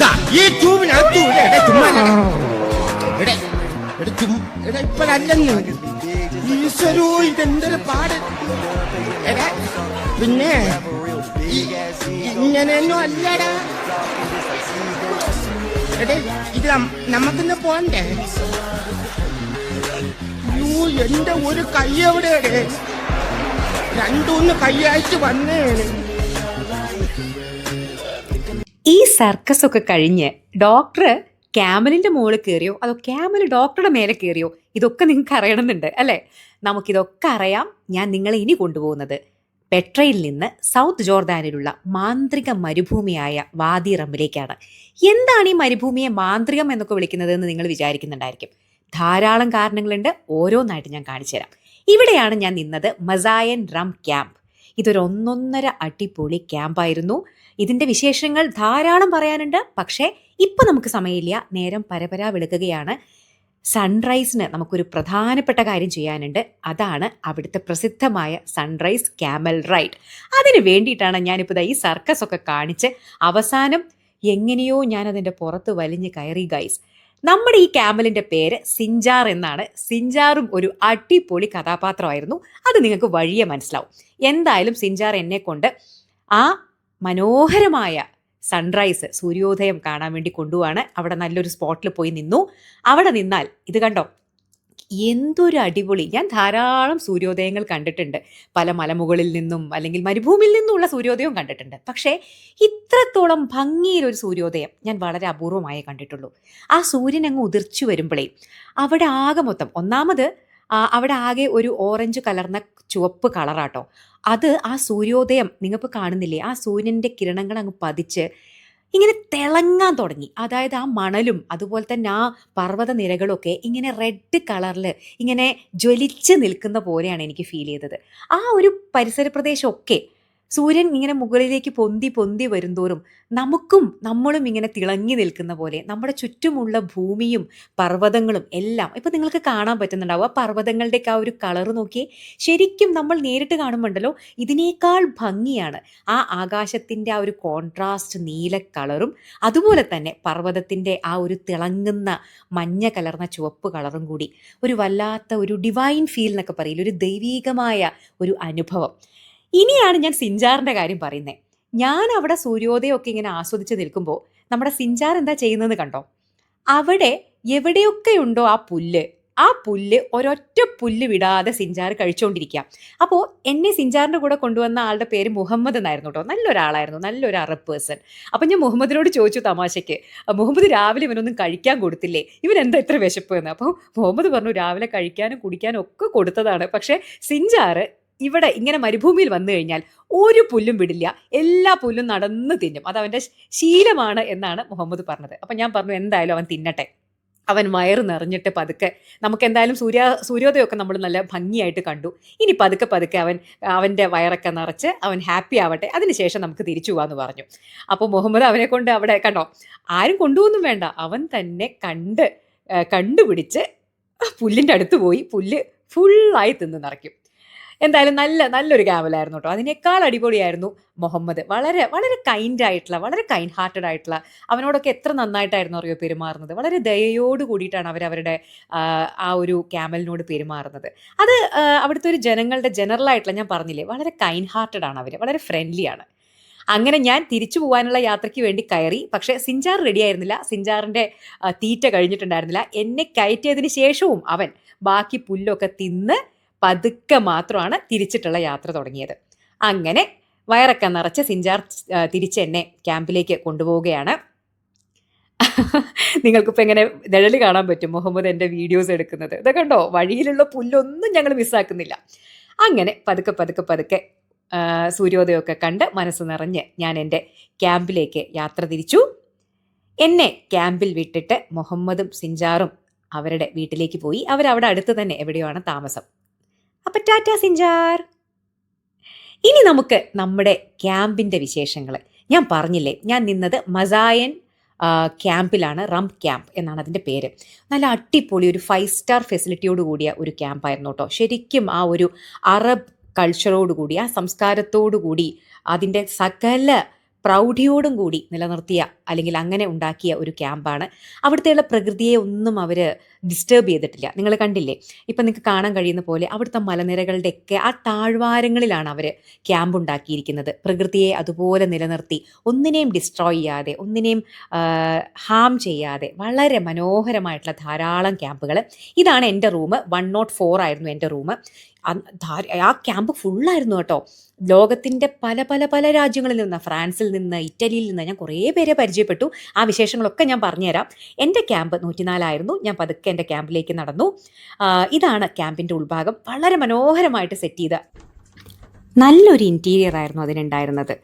ദാ ഈ ട്യൂബിനകത്തു ചുമ്മാ ഇപ്പഴല്ലെന്ന് ഈശ്വരോ ഇതെന്തൊരു പാട്. എടാ പിന്നെ ഇങ്ങനെയൊന്നും അല്ലടാ. എടേ ഇത് നമുക്കിന്ന് പോണ്ടേ? യോ എന്റെ ഒരു കൈ എവിടെയാണ്? രണ്ടൂന്ന് കൈയായിട്ട് വന്നേണ്. ഈ സർക്കസ് ഒക്കെ കഴിഞ്ഞ് ഡോക്ടർ ക്യാമലിന്റെ മുകളിൽ കയറിയോ അതോ ക്യാമൽ ഡോക്ടറുടെ മേലെ കയറിയോ? ഇതൊക്കെ നിങ്ങൾക്ക് അറിയണമെന്നുണ്ട് അല്ലേ? നമുക്കിതൊക്കെ അറിയാം. ഞാൻ നിങ്ങളെ ഇനി കൊണ്ടുപോകുന്നത് പെട്രയിൽ നിന്ന് സൗത്ത് ജോർദാനിലുള്ള മാന്ത്രിക മരുഭൂമിയായ വാദി റമ്മിലേക്കാണ്. എന്താണ് ഈ മരുഭൂമിയെ മാന്ത്രികം എന്നൊക്കെ വിളിക്കുന്നത് എന്ന് നിങ്ങൾ വിചാരിക്കുന്നുണ്ടായിരിക്കും. ധാരാളം കാരണങ്ങളുണ്ട്. ഓരോന്നായിട്ട് ഞാൻ കാണിച്ചു തരാം. ഇവിടെയാണ് ഞാൻ നിന്നത്, മസായൻ റം ക്യാമ്പ്. ഇതൊരു ഒന്നൊന്നര അടിപൊളി ക്യാമ്പായിരുന്നു. ഇതിന്റെ വിശേഷങ്ങൾ ധാരാളം പറയാനുണ്ട്. പക്ഷേ ഇപ്പം നമുക്ക് സമയമില്ല, നേരം പരപരാ വിളിക്കുകയാണ്. സൺറൈസിന് നമുക്കൊരു പ്രധാനപ്പെട്ട കാര്യം ചെയ്യാനുണ്ട്. അതാണ് അവിടുത്തെ പ്രസിദ്ധമായ സൺറൈസ് ക്യാമൽ റൈഡ്. അതിന് വേണ്ടിയിട്ടാണ് ഞാനിപ്പോൾ ഈ സർക്കസ് ഒക്കെ കാണിച്ച് അവസാനം എങ്ങനെയോ ഞാനതിൻ്റെ പുറത്ത് വലിഞ്ഞ് കയറി ഗൈസ്. നമ്മുടെ ഈ ക്യാമലിൻ്റെ പേര് സിഞ്ചാർ എന്നാണ്. സിഞ്ചാറും ഒരു അടിപൊളി കഥാപാത്രമായിരുന്നു. അത് നിങ്ങൾക്ക് വഴിയെ മനസ്സിലാവും. എന്തായാലും സിഞ്ചാർ എന്നെ കൊണ്ട് ആ മനോഹരമായ സൺറൈസ് സൂര്യോദയം കാണാൻ വേണ്ടി കൊണ്ടുപോവാണ്. അവിടെ നല്ലൊരു സ്പോട്ടിൽ പോയി നിന്നു. അവിടെ നിന്നാൽ ഇത് കണ്ടോ, എന്തൊരു അടിപൊളി. ഞാൻ ധാരാളം സൂര്യോദയങ്ങൾ കണ്ടിട്ടുണ്ട്. പല മലമുകളിൽ നിന്നും അല്ലെങ്കിൽ മരുഭൂമിയിൽ നിന്നുമുള്ള സൂര്യോദയവും കണ്ടിട്ടുണ്ട്. പക്ഷേ ഇത്രത്തോളം ഭംഗിയിലൊരു സൂര്യോദയം ഞാൻ വളരെ അപൂർവമായേ കണ്ടിട്ടുള്ളൂ. ആ സൂര്യൻ അങ്ങ് ഉദിർച്ചു വരുമ്പോഴേ അവിടെ ആകെ മൊത്തം, ഒന്നാമത് അവിടെ ആകെ ഒരു ഓറഞ്ച് കലർന്ന ചുവപ്പ് കളറാട്ടോ. അത് ആ സൂര്യോദയം നിങ്ങൾക്ക് കാണുന്നില്ലേ? ആ സൂര്യൻ്റെ കിരണങ്ങൾ അങ്ങ് പതിച്ച് ഇങ്ങനെ തിളങ്ങാൻ തുടങ്ങി. അതായത് ആ മണലും അതുപോലെ തന്നെ ആ പർവ്വത നിരകളൊക്കെ ഇങ്ങനെ റെഡ് കളറിൽ ഇങ്ങനെ ജ്വലിച്ച് നിൽക്കുന്ന പോലെയാണ് എനിക്ക് ഫീൽ ചെയ്തത്. ആ ഒരു പരിസര പ്രദേശമൊക്കെ സൂര്യൻ ഇങ്ങനെ മുകളിലേക്ക് പൊന്തി പൊന്തി വരുന്തോറും നമ്മളും ഇങ്ങനെ തിളങ്ങി നിൽക്കുന്ന പോലെ നമ്മുടെ ചുറ്റുമുള്ള ഭൂമിയും പർവ്വതങ്ങളും എല്ലാം ഇപ്പം നിങ്ങൾക്ക് കാണാൻ പറ്റുന്നുണ്ടാവും. ആ പർവ്വതങ്ങളുടെയൊക്കെ ആ ഒരു കളറ് നോക്കിയേ. ശരിക്കും നമ്മൾ നേരിട്ട് കാണുമ്പോണ്ടല്ലോ ഇതിനേക്കാൾ ഭംഗിയാണ് ആ ആകാശത്തിൻ്റെ ആ ഒരു കോൺട്രാസ്റ്റ് നീല കളറും അതുപോലെ തന്നെ പർവ്വതത്തിൻ്റെ ആ ഒരു തിളങ്ങുന്ന മഞ്ഞ കലർന്ന ചുവപ്പ് കളറും കൂടി ഒരു വല്ലാത്ത ഒരു ഡിവൈൻ ഫീൽ എന്നൊക്കെ പറയില്ല, ഒരു ദൈവീകമായ ഒരു അനുഭവം. ഇനിയാണ് ഞാൻ സിഞ്ചാറിൻ്റെ കാര്യം പറയുന്നത്. ഞാൻ അവിടെ സൂര്യോദയമൊക്കെ ഇങ്ങനെ ആസ്വദിച്ച് നിൽക്കുമ്പോൾ നമ്മുടെ സിഞ്ചാർ എന്താ ചെയ്യുന്നത് കണ്ടോ? അവിടെ എവിടെയൊക്കെയുണ്ടോ ആ പുല്ല് ഒരൊറ്റ പുല്ല് വിടാതെ സിഞ്ചാർ കഴിച്ചുകൊണ്ടിരിക്കുക. അപ്പോൾ എന്നെ സിഞ്ചാറിൻ്റെ കൂടെ കൊണ്ടുവന്ന ആളുടെ പേര് മുഹമ്മദ് എന്നായിരുന്നു കേട്ടോ. നല്ലൊരാളായിരുന്നു, നല്ലൊരു അറബ് പേഴ്സൺ. അപ്പം ഞാൻ മുഹമ്മദിനോട് ചോദിച്ചു തമാശയ്ക്ക്, മുഹമ്മദ് രാവിലെ ഇവനൊന്നും കഴിക്കാൻ കൊടുത്തില്ലേ, ഇവൻ എന്താ ഇത്ര വിശപ്പ് എന്ന്. അപ്പോൾ മുഹമ്മദ് പറഞ്ഞു രാവിലെ കഴിക്കാനും കുടിക്കാനും ഒക്കെ കൊടുത്തതാണ്, പക്ഷേ സിഞ്ചാർ ഇവിടെ ഇങ്ങനെ മരുഭൂമിയിൽ വന്നു കഴിഞ്ഞാൽ ഒരു പുല്ലും വിടില്ല, എല്ലാ പുല്ലും നടന്ന് തിന്നും. അത് അവൻ്റെ ശീലമാണ് എന്നാണ് മുഹമ്മദ് പറഞ്ഞത്. അപ്പം ഞാൻ പറഞ്ഞു എന്തായാലും അവൻ തിന്നട്ടെ, അവൻ വയറ് നിറഞ്ഞിട്ട് പതുക്കെ, നമുക്ക് എന്തായാലും സൂര്യോദയമൊക്കെ നമ്മൾ നല്ല ഭംഗിയായിട്ട് കണ്ടു. ഇനി പതുക്കെ അവൻ്റെ വയറൊക്കെ നിറച്ച് അവൻ ഹാപ്പി ആവട്ടെ, അതിനുശേഷം നമുക്ക് തിരിച്ചു പോകാമെന്ന് പറഞ്ഞു. അപ്പോൾ മുഹമ്മദ് അവനെ കൊണ്ട് അവിടെ കണ്ടോ, ആരും കൊണ്ടുപോകുന്നും വേണ്ട, അവൻ തന്നെ കണ്ടുപിടിച്ച് പുല്ലിൻ്റെ അടുത്ത് പോയി പുല്ല് ഫുള്ളായി തിന്ന് നിറയ്ക്കും. എന്തായാലും നല്ലൊരു ക്യാമലായിരുന്നു കേട്ടോ. അതിനേക്കാൾ അടിപൊളിയായിരുന്നു മുഹമ്മദ്. വളരെ വളരെ കൈൻഡായിട്ടുള്ള, വളരെ കൈൻഡ് ഹാർട്ടഡ് ആയിട്ടുള്ള, അവനോടൊക്കെ എത്ര നന്നായിട്ടായിരുന്നു അറിയോ പെരുമാറുന്നത്. വളരെ ദയയോട് കൂടിയിട്ടാണ് അവരുടെ ആ ഒരു ക്യാമലിനോട് പെരുമാറുന്നത്. അത് അവിടുത്തെ ഒരു ജനറലായിട്ടുള്ള, ഞാൻ പറഞ്ഞില്ലേ, വളരെ കൈൻഡ് ഹാർട്ടഡ് ആണ് അവർ, വളരെ ഫ്രണ്ട്ലി ആണ്. അങ്ങനെ ഞാൻ തിരിച്ചു പോകാനുള്ള യാത്രയ്ക്ക് വേണ്ടി കയറി. പക്ഷേ സിഞ്ചാർ റെഡി ആയിരുന്നില്ല, സിഞ്ചാറിൻ്റെ തീറ്റ കഴിഞ്ഞിട്ടുണ്ടായിരുന്നില്ല. എന്നെ കയറ്റിയതിന് ശേഷവും അവൻ ബാക്കി പുല്ലൊക്കെ തിന്ന് പതുക്കെ മാത്രമാണ് തിരിച്ചിട്ടുള്ള യാത്ര തുടങ്ങിയത്. അങ്ങനെ വയറൊക്കെ നിറച്ച് സിഞ്ചാർ തിരിച്ച് എന്നെ ക്യാമ്പിലേക്ക് കൊണ്ടുപോവുകയാണ്. നിങ്ങൾക്കിപ്പോൾ എങ്ങനെ നിഴൽ കാണാൻ പറ്റും മുഹമ്മദ് എൻ്റെ വീഡിയോസ് എടുക്കുന്നത്. ഇതൊക്കെ കണ്ടോ, വഴിയിലുള്ള പുല്ലൊന്നും ഞങ്ങൾ മിസ്സാക്കുന്നില്ല. അങ്ങനെ പതുക്കെ സൂര്യോദയമൊക്കെ കണ്ട് മനസ്സ് നിറഞ്ഞ് ഞാൻ എൻ്റെ ക്യാമ്പിലേക്ക് യാത്ര തിരിച്ചു. എന്നെ ക്യാമ്പിൽ വിട്ടിട്ട് മുഹമ്മദും സിഞ്ചാറും അവരുടെ വീട്ടിലേക്ക് പോയി. അവരവിടെ അടുത്ത് തന്നെ എവിടെയാണ് താമസം. അപ്പം ടാറ്റാ സിഞ്ചാർ. ഇനി നമുക്ക് നമ്മുടെ ക്യാമ്പിൻ്റെ വിശേഷങ്ങൾ. ഞാൻ പറഞ്ഞില്ലേ, ഞാൻ നിന്നത് മസായൻ ക്യാമ്പിലാണ്. റം ക്യാമ്പ് എന്നാണ് അതിൻ്റെ പേര്. നല്ല അടിപൊളി ഒരു 5 സ്റ്റാർ ഫെസിലിറ്റിയോട് കൂടിയ ഒരു ക്യാമ്പായിരുന്നു കേട്ടോ. ശരിക്കും ആ ഒരു അറബ് കൾച്ചറോടുകൂടി, ആ സംസ്കാരത്തോടു കൂടി, അതിൻ്റെ സകല പ്രൗഢിയോടും കൂടി നിലനിർത്തിയ അല്ലെങ്കിൽ അങ്ങനെ ഉണ്ടാക്കിയ ഒരു ക്യാമ്പാണ്. അവിടുത്തെയുള്ള പ്രകൃതിയെ ഒന്നും അവർ ഡിസ്റ്റർബ് ചെയ്തിട്ടില്ല. നിങ്ങൾ കണ്ടില്ലേ, ഇപ്പം നിങ്ങൾക്ക് കാണാൻ കഴിയുന്ന പോലെ അവിടുത്തെ മലനിരകളുടെയൊക്കെ ആ താഴ്വാരങ്ങളിലാണ് അവർ ക്യാമ്പ് ഉണ്ടാക്കിയിരിക്കുന്നത്. പ്രകൃതിയെ അതുപോലെ നിലനിർത്തി ഒന്നിനെയും ഡിസ്ട്രോയ് ചെയ്യാതെ ഒന്നിനെയും ഹാം ചെയ്യാതെ വളരെ മനോഹരമായിട്ടുള്ള ധാരാളം ക്യാമ്പുകൾ. ഇതാണ് എൻ്റെ റൂം. 104 ആയിരുന്നു എൻ്റെ റൂം. ആ ക്യാമ്പ് ഫുള്ളായിരുന്നു കേട്ടോ. ലോകത്തിൻ്റെ പല പല പല രാജ്യങ്ങളിൽ നിന്ന്, ഫ്രാൻസിൽ നിന്ന്, ഇറ്റലിയിൽ നിന്ന് ഞാൻ കുറേ പേരെ പരിചയപ്പെട്ടു. ആ വിശേഷങ്ങളൊക്കെ ഞാൻ പറഞ്ഞുതരാം. എൻ്റെ ക്യാമ്പ് 104 ആയിരുന്നു. ഞാൻ പതുക്കെ എൻ്റെ ക്യാമ്പിലേക്ക് നടന്നു. ഇതാണ് ക്യാമ്പിൻ്റെ ഉൾഭാഗം. വളരെ മനോഹരമായിട്ട് സെറ്റ് ചെയ്ത നല്ലൊരു ഇൻറ്റീരിയർ ആയിരുന്നു അതിനുണ്ടായിരുന്നത്.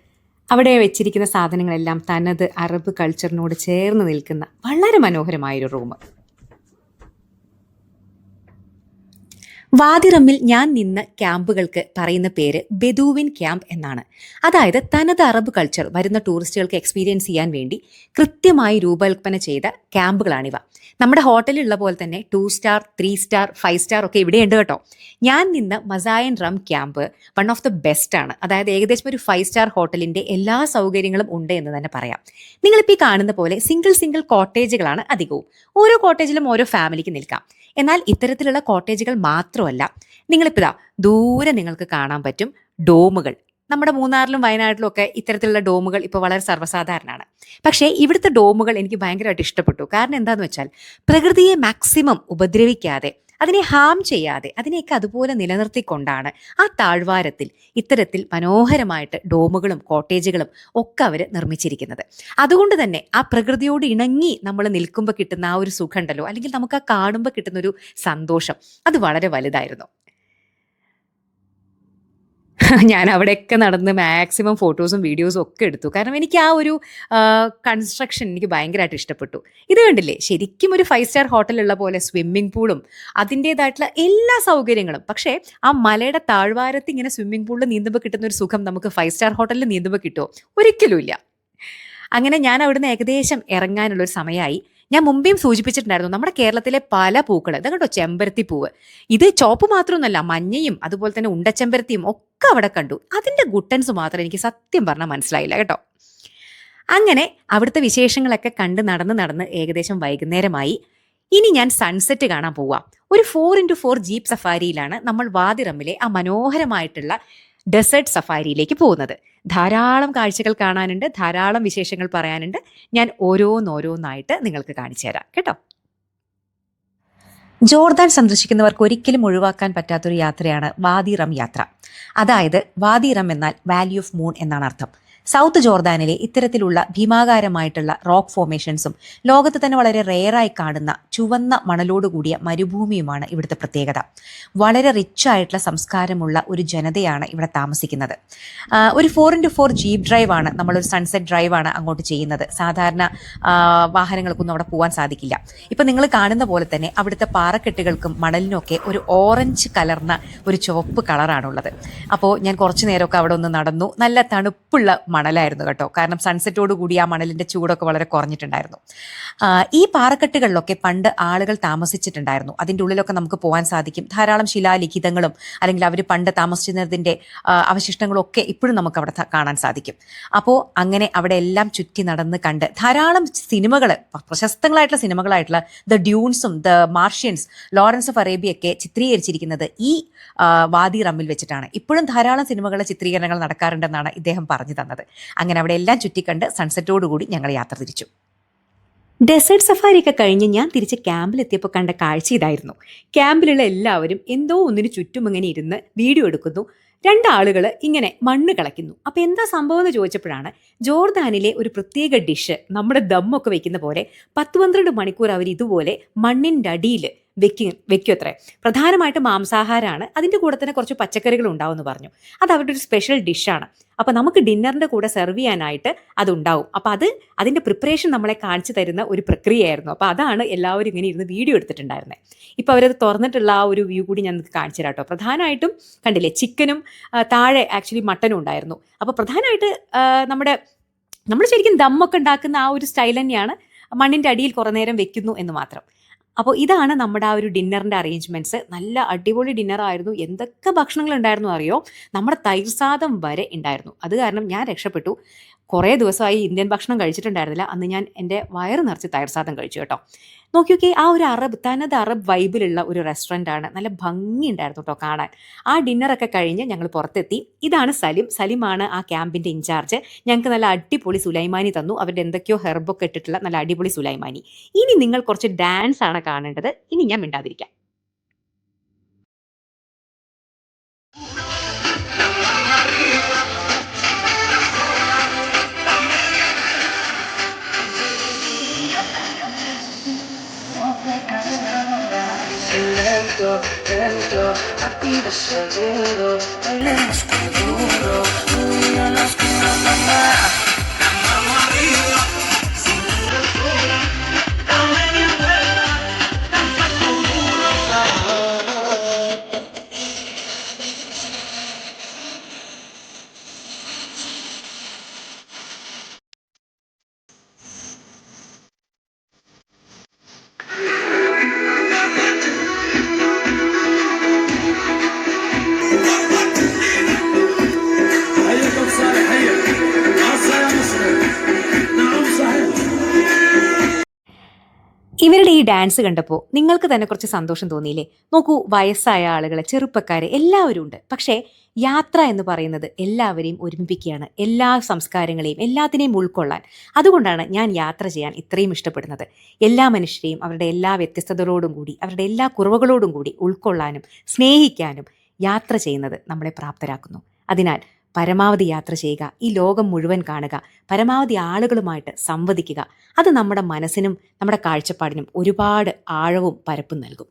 അവിടെ വെച്ചിരിക്കുന്ന സാധനങ്ങളെല്ലാം തനത് അറബ് കൾച്ചറിനോട് ചേർന്ന് നിൽക്കുന്ന വളരെ മനോഹരമായൊരു റൂം. വാദി റമ്മിൽ ഞാൻ നിന്ന ക്യാമ്പുകൾക്ക് പറയുന്ന പേര് ബെദൂവിൻ ക്യാമ്പ് എന്നാണ്. അതായത് തനത് അറബ് കൾച്ചർ വരുന്ന ടൂറിസ്റ്റുകൾക്ക് എക്സ്പീരിയൻസ് ചെയ്യാൻ വേണ്ടി കൃത്യമായി രൂപകൽപ്പന ചെയ്ത ക്യാമ്പുകളാണിവ. നമ്മുടെ ഹോട്ടലിലുള്ള പോലെ തന്നെ 2 സ്റ്റാർ, 3 സ്റ്റാർ, 5 സ്റ്റാർ ഒക്കെ ഇവിടെയുണ്ട് കേട്ടോ. ഞാൻ നിന്ന മസായൻ റം camp one of the best ആണ്. അതായത് ഏകദേശം ഒരു 5 സ്റ്റാർ ഹോട്ടലിൻ്റെ എല്ലാ സൗകര്യങ്ങളും ഉണ്ട് എന്ന് തന്നെ പറയാം. നിങ്ങളിപ്പോൾ ഈ കാണുന്ന പോലെ സിംഗിൾ കോട്ടേജുകളാണ് അധികവും. ഓരോ കോട്ടേജിലും ഓരോ ഫാമിലിക്ക് നിൽക്കാം. എന്നാൽ ഇത്തരത്തിലുള്ള കോട്ടേജുകൾ മാത്രമല്ല, നിങ്ങളിപ്പോൾ ദൂരെ നിങ്ങൾക്ക് കാണാൻ പറ്റും ഡോമുകൾ. നമ്മുടെ മൂന്നാറിലും വയനാട്ടിലും ഒക്കെ ഇത്തരത്തിലുള്ള ഡോമുകൾ ഇപ്പോൾ വളരെ സർവ്വസാധാരണമാണ്. പക്ഷേ ഇവിടുത്തെ ഡോമുകൾ എനിക്ക് ഭയങ്കരമായിട്ട് ഇഷ്ടപ്പെട്ടു. കാരണം എന്താണെന്ന് വെച്ചാൽ പ്രകൃതിയെ മാക്സിമം ഉപദ്രവിക്കാതെ, അതിനെ ഹാം ചെയ്യാതെ, അതിനെയൊക്കെ അതുപോലെ നിലനിർത്തിക്കൊണ്ടാണ് ആ താഴ്വാരത്തിൽ ഇത്തരത്തിൽ മനോഹരമായിട്ട് ഡോമുകളും കോട്ടേജുകളും ഒക്കെ അവർ നിർമ്മിച്ചിരിക്കുന്നത്. അതുകൊണ്ട് തന്നെ ആ പ്രകൃതിയോട് ഇണങ്ങി നമ്മൾ നിൽക്കുമ്പോൾ കിട്ടുന്ന ആ ഒരു സുഖം ഉണ്ടല്ലോ, അല്ലെങ്കിൽ നമുക്ക് ആ കാണുമ്പോൾ കിട്ടുന്നൊരു സന്തോഷം, അത് വളരെ വലുതായിരുന്നു. ഞാൻ അവിടെയൊക്കെ നടന്ന് മാക്സിമം ഫോട്ടോസും വീഡിയോസും ഒക്കെ എടുത്തു. കാരണം എനിക്ക് ആ ഒരു കൺസ്ട്രക്ഷൻ എനിക്ക് ഭയങ്കരമായിട്ട് ഇഷ്ടപ്പെട്ടു. ഇത് കണ്ടില്ലേ, ശരിക്കും ഒരു 5 സ്റ്റാർ ഹോട്ടലുള്ള പോലെ സ്വിമ്മിംഗ് പൂളും അതിൻ്റേതായിട്ടുള്ള എല്ലാ സൗകര്യങ്ങളും. പക്ഷേ ആ മലയുടെ താഴ്വാരത്ത് ഇങ്ങനെ സ്വിമ്മിംഗ് പൂളിൽ നീന്തുമ്പോൾ കിട്ടുന്ന ഒരു സുഖം നമുക്ക് 5 സ്റ്റാർ ഹോട്ടലിൽ നീന്തുമ്പോൾ കിട്ടുമോ? ഒരിക്കലും ഇല്ല. അങ്ങനെ ഞാൻ അവിടുന്ന് ഏകദേശം ഇറങ്ങാനുള്ളൊരു സമയമായി. ഞാൻ മുമ്പേയും സൂചിപ്പിച്ചിട്ടുണ്ടായിരുന്നു, നമ്മുടെ കേരളത്തിലെ പല പൂക്കൾ, ഇത് കേട്ടോ ചെമ്പരത്തി പൂവ്. ഇത് ചോപ്പ് മാത്രമൊന്നുമല്ല, മഞ്ഞയും അതുപോലെ തന്നെ ഉണ്ടച്ചെമ്പരത്തിയും ഒക്കെ അവിടെ കണ്ടു. അതിൻ്റെ ഗുട്ടൻസ് മാത്രം എനിക്ക് സത്യം പറഞ്ഞാൽ മനസ്സിലായില്ല കേട്ടോ. അങ്ങനെ അവിടുത്തെ വിശേഷങ്ങളൊക്കെ കണ്ട് നടന്ന് ഏകദേശം വൈകുന്നേരമായി. ഇനി ഞാൻ സൺസെറ്റ് കാണാൻ പോവാം. ഒരു 4x4 ജീപ്പ് സഫാരിയിലാണ് നമ്മൾ വാദി റമ്മിലെ ആ മനോഹരമായിട്ടുള്ള ഡെസേർട്ട് സഫാരിയിലേക്ക് പോകുന്നത്. ധാരാളം കാഴ്ചകൾ കാണാനുണ്ട്, ധാരാളം വിശേഷങ്ങൾ പറയാനുണ്ട്. ഞാൻ ഓരോന്നായിട്ട് നിങ്ങൾക്ക് കാണിച്ചു തരാം കേട്ടോ. ജോർദാൻ സന്ദർശിക്കുന്നവർക്ക് ഒരിക്കലും ഒഴിവാക്കാൻ പറ്റാത്തൊരു യാത്രയാണ് വാദി റം യാത്ര. അതായത് വാദി റം എന്നാൽ വാലി ഓഫ് മൂൺ എന്നാണ് അർത്ഥം. സൗത്ത് ജോർദാനിലെ ഇത്തരത്തിലുള്ള ഭീമാകാരമായിട്ടുള്ള റോക്ക് ഫോർമേഷൻസും ലോകത്ത് തന്നെ വളരെ റെയറായി കാണുന്ന ചുവന്ന മണലോടുകൂടിയ മരുഭൂമിയുമാണ് ഇവിടുത്തെ പ്രത്യേകത. വളരെ റിച്ച് ആയിട്ടുള്ള സംസ്കാരമുള്ള ഒരു ജനതയാണ് ഇവിടെ താമസിക്കുന്നത്. ഒരു 4x4 ജീപ്പ് ഡ്രൈവാണ്, നമ്മളൊരു സൺസെറ്റ് ഡ്രൈവാണ് അങ്ങോട്ട് ചെയ്യുന്നത്. സാധാരണ വാഹനങ്ങൾക്കൊന്നും അവിടെ പോകാൻ സാധിക്കില്ല. ഇപ്പം നിങ്ങൾ കാണുന്ന പോലെ തന്നെ അവിടുത്തെ പാറക്കെട്ടുകൾക്കും മണലിനുമൊക്കെ ഒരു ഓറഞ്ച് കലർന്ന ഒരു ചുവപ്പ് കളറാണുള്ളത്. അപ്പോൾ ഞാൻ കുറച്ച് നേരമൊക്കെ അവിടെ ഒന്ന് നടന്നു. നല്ല തണുപ്പുള്ള മണലായിരുന്നു കേട്ടോ. കാരണം സൺസെറ്റോട് കൂടി ആ മണലിൻ്റെ ചൂടൊക്കെ വളരെ കുറഞ്ഞിട്ടുണ്ടായിരുന്നു. ഈ പാറക്കെട്ടുകളിലൊക്കെ പണ്ട് ആളുകൾ താമസിച്ചിട്ടുണ്ടായിരുന്നു. അതിൻ്റെ ഉള്ളിലൊക്കെ നമുക്ക് പോകാൻ സാധിക്കും. ധാരാളം ശിലാലിഖിതങ്ങളും അല്ലെങ്കിൽ അവർ പണ്ട് താമസിച്ചിരുന്നതിൻ്റെ അവശിഷ്ടങ്ങളും ഒക്കെ ഇപ്പോഴും നമുക്ക് അവിടെ കാണാൻ സാധിക്കും. അപ്പോൾ അങ്ങനെ അവിടെ എല്ലാം ചുറ്റി നടന്ന് കണ്ട് ധാരാളം സിനിമകൾ, പ്രശസ്തങ്ങളായിട്ടുള്ള സിനിമകളായിട്ടുള്ള ദ ഡ്യൂൺസും ദ മാർഷ്യൻസ്, ലോറൻസ് ഓഫ് അറേബ്യയൊക്കെ ചിത്രീകരിച്ചിരിക്കുന്നത് ഈ വാദി റമ്മിൽ വെച്ചിട്ടാണ്. ഇപ്പോഴും ധാരാളം സിനിമകളുടെ ചിത്രീകരണങ്ങൾ നടക്കാറുണ്ടെന്നാണ് ഇദ്ദേഹം പറഞ്ഞു തന്നത്. അങ്ങനെ അവിടെ എല്ലാം ചുറ്റിക്കണ്ട് സൺസെറ്റോടുകൂടി ഞങ്ങൾ യാത്ര തിരിച്ചു. ഡെസേർട്ട് സഫാരിയൊക്കെ കഴിഞ്ഞ് ഞാൻ തിരിച്ച് ക്യാമ്പിലെത്തിയപ്പോൾ കണ്ട കാഴ്ച ഇതായിരുന്നു. ക്യാമ്പിലുള്ള എല്ലാവരും എന്തോ ഒന്നിന് ചുറ്റും ഇങ്ങനെ ഇരുന്ന് വീഡിയോ എടുക്കുന്നു. 2 ആളുകൾ ഇങ്ങനെ മണ്ണ് കളയ്ക്കുന്നു. അപ്പോൾ എന്താ സംഭവം എന്ന് ചോദിച്ചപ്പോഴാണ് ജോർദാനിലെ ഒരു പ്രത്യേക ഡിഷ്, നമ്മുടെ ദമ്മൊക്കെ വെക്കുന്ന പോലെ 10-12 മണിക്കൂർ അവർ ഇതുപോലെ മണ്ണിൻ്റെ അടിയിൽ വെക്കും അത്രേ. പ്രധാനമായിട്ട് മാംസാഹാരമാണ്. അതിൻ്റെ കൂടെ തന്നെ കുറച്ച് പച്ചക്കറികൾ ഉണ്ടാവുമെന്ന് പറഞ്ഞു. അത് അവരുടെ ഒരു സ്പെഷ്യൽ ഡിഷാണ്. അപ്പോൾ നമുക്ക് ഡിന്നറിൻ്റെ കൂടെ സെർവ് ചെയ്യാനായിട്ട് അതുണ്ടാവും. അപ്പോൾ അതിൻ്റെ പ്രിപ്പറേഷൻ നമ്മളെ കാണിച്ചു തരുന്ന ഒരു പ്രക്രിയയായിരുന്നു. അപ്പോൾ അതാണ് എല്ലാവരും ഇങ്ങനെ ഇരുന്ന് വീഡിയോ എടുത്തിട്ടുണ്ടായിരുന്നത്. ഇപ്പോൾ അവരത് തുറന്നിട്ടുള്ള ആ ഒരു വ്യൂ കൂടി ഞാൻ നിങ്ങൾക്ക് കാണിച്ചു തരാം കേട്ടോ. പ്രധാനമായിട്ടും കണ്ടില്ലേ, ചിക്കനും താഴെ ആക്ച്വലി മട്ടനും ഉണ്ടായിരുന്നു. അപ്പോൾ പ്രധാനമായിട്ട് നമ്മൾ ശരിക്കും ദമ്മൊക്കെ ഉണ്ടാക്കുന്ന ആ ഒരു സ്റ്റൈൽ തന്നെയാണ്. മണ്ണിൻ്റെ അടിയിൽ കുറേ നേരം വെക്കുന്നു എന്ന് മാത്രം. അപ്പോൾ ഇതാണ് നമ്മുടെ ആ ഒരു ഡിന്നറിൻ്റെ അറേഞ്ച്മെൻറ്റ്സ്. നല്ല അടിപൊളി ഡിന്നറായിരുന്നു. എന്തൊക്കെ ഭക്ഷണങ്ങൾ ഉണ്ടായിരുന്നു അറിയോ? നമ്മുടെ തൈർ സാദം വരെ ഉണ്ടായിരുന്നു. അത് കാരണം ഞാൻ രക്ഷപ്പെട്ടു. കുറേ ദിവസമായി ഇന്ത്യൻ ഭക്ഷണം കഴിച്ചിട്ടുണ്ടായിരുന്നില്ല. അന്ന് ഞാൻ എൻ്റെ വയറ് നിറച്ച് തൈർ സാദം കഴിച്ചു കേട്ടോ. നോക്കിയോക്കെ, ആ ഒരു തനത് അറബ് വൈബിലുള്ള ഒരു റെസ്റ്റോറൻ്റാണ്. നല്ല ഭംഗിയുണ്ടായിരുന്നു കേട്ടോ കാണാൻ. ആ ഡിന്നറൊക്കെ കഴിഞ്ഞ് ഞങ്ങൾ പുറത്തെത്തി. ഇതാണ് സലിമാണ് ആ ക്യാമ്പിൻ്റെ ഇൻചാർജ്. ഞങ്ങൾക്ക് നല്ല അടിപൊളി സുലൈമാനി തന്നു. അവരുടെ എന്തൊക്കെയോ ഹെർബൊക്കെ ഇട്ടിട്ടുള്ള നല്ല അടിപൊളി സുലൈമാനി. ഇനി നിങ്ങൾ കുറച്ച് ഡാൻസ് ആണ് കാണേണ്ടത്. ഇനി ഞാൻ മിണ്ടാതിരിക്കാം. Lento, lento, a ti descendiendo, bailemos con duro, tú y yo nos quedamos mamá. Vamos arriba, sin locura, dame mi vuelta, danza con duro, هيا صالح هيا عصا يا مصر نعم صحيح. ഇവരുടെ ഈ ഡാൻസ് കണ്ടപ്പോൾ നിങ്ങൾക്ക് തന്നെ കുറച്ച് സന്തോഷം തോന്നിയില്ലേ? നോക്കൂ, വയസ്സായ ആളുകളെ, ചെറുപ്പക്കാരെ എല്ലാവരും ഉണ്ട്. പക്ഷേ യാത്ര എന്ന് പറയുന്നത് എല്ലാവരെയും ഒരുമിപ്പിക്കുകയാണ്, എല്ലാ സംസ്കാരങ്ങളെയും എല്ലാത്തിനെയും ഉൾക്കൊള്ളാൻ. അതുകൊണ്ടാണ് ഞാൻ യാത്ര ചെയ്യാൻ ഇത്രയും ഇഷ്ടപ്പെടുന്നത്. എല്ലാ മനുഷ്യരെയും അവരുടെ എല്ലാ വ്യത്യസ്തതകളോടും കൂടി, അവരുടെ എല്ലാ കുറവുകളോടും കൂടി ഉൾക്കൊള്ളാനും സ്നേഹിക്കാനും യാത്ര ചെയ്യുന്നത് നമ്മളെ പ്രാപ്തരാക്കുന്നു. അതിനാൽ പരമാവധി യാത്ര ചെയ്യുക, ഈ ലോകം മുഴുവൻ കാണുക, പരമാവധി ആളുകളുമായിട്ട് സംവദിക്കുക. അത് നമ്മുടെ മനസ്സിനും നമ്മുടെ കാഴ്ചപ്പാടിനും ഒരുപാട് ആഴവും പരപ്പും നൽകും.